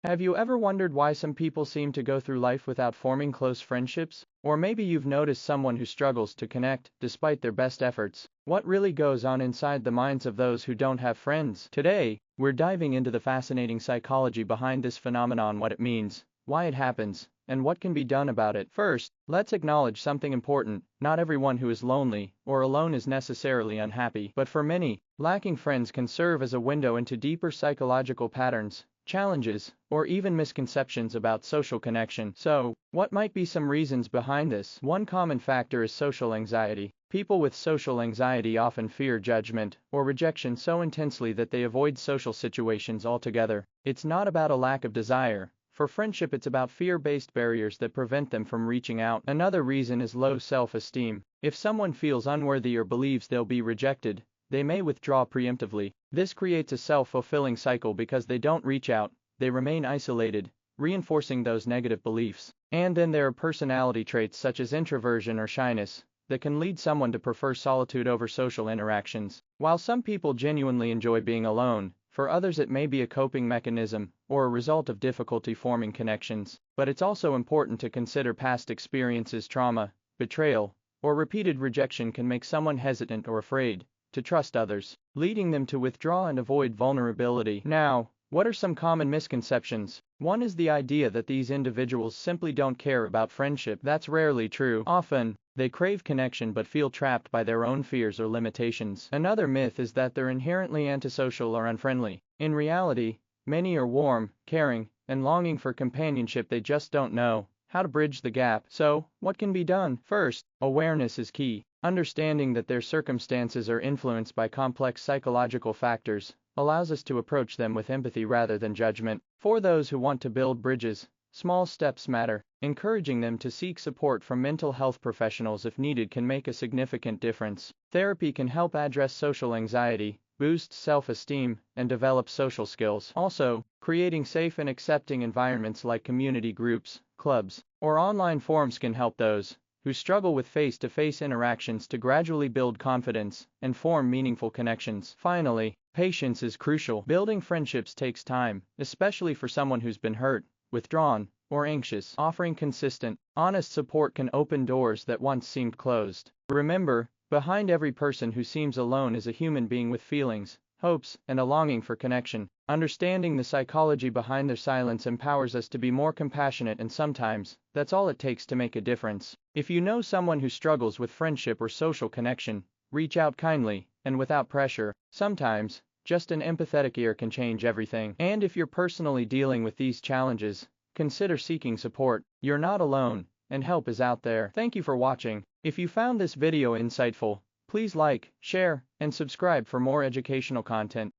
Have you ever wondered why some people seem to go through life without forming close friendships? Or maybe you've noticed someone who struggles to connect, despite their best efforts. What really goes on inside the minds of those who don't have friends? Today, we're diving into the fascinating psychology behind this phenomenon, what it means, why it happens, and what can be done about it. First, let's acknowledge something important. Not everyone who is lonely or alone is necessarily unhappy, but for many, lacking friends can serve as a window into deeper psychological patterns, challenges, or even misconceptions about social connection. So, what might be some reasons behind this? One common factor is social anxiety. People with social anxiety often fear judgment or rejection so intensely that they avoid social situations altogether. It's not about a lack of desire for friendship, it's about fear-based barriers that prevent them from reaching out. Another reason is low self-esteem. If someone feels unworthy or believes they'll be rejected, they may withdraw preemptively. This creates a self-fulfilling cycle because they don't reach out, they remain isolated, reinforcing those negative beliefs. And then there are personality traits such as introversion or shyness that can lead someone to prefer solitude over social interactions. While some people genuinely enjoy being alone, for others it may be a coping mechanism or a result of difficulty forming connections. But it's also important to consider past experiences. Trauma, betrayal, or repeated rejection can make someone hesitant or afraid to trust others, leading them to withdraw and avoid vulnerability. Now, what are some common misconceptions? One is the idea that these individuals simply don't care about friendship. That's rarely true. Often, they crave connection but feel trapped by their own fears or limitations. Another myth is that they're inherently antisocial or unfriendly. In reality, many are warm, caring, and longing for companionship. They just don't know how to bridge the gap. So, what can be done? First, awareness is key. Understanding that their circumstances are influenced by complex psychological factors allows us to approach them with empathy rather than judgment. For those who want to build bridges, small steps matter. Encouraging them to seek support from mental health professionals if needed can make a significant difference. Therapy can help address social anxiety, boost self-esteem, and develop social skills. Also, creating safe and accepting environments like community groups, clubs, or online forums can help those who struggle with face-to-face interactions to gradually build confidence and form meaningful connections. Finally, patience is crucial. Building friendships takes time, especially for someone who's been hurt, withdrawn, or anxious. Offering consistent, honest support can open doors that once seemed closed. Remember, behind every person who seems alone is a human being with feelings, hopes, and a longing for connection. Understanding the psychology behind their silence empowers us to be more compassionate, and sometimes, that's all it takes to make a difference. If you know someone who struggles with friendship or social connection, reach out kindly, and without pressure. Sometimes, just an empathetic ear can change everything. And if you're personally dealing with these challenges, consider seeking support. You're not alone, and help is out there. Thank you for watching. If you found this video insightful, please like, share, and subscribe for more educational content.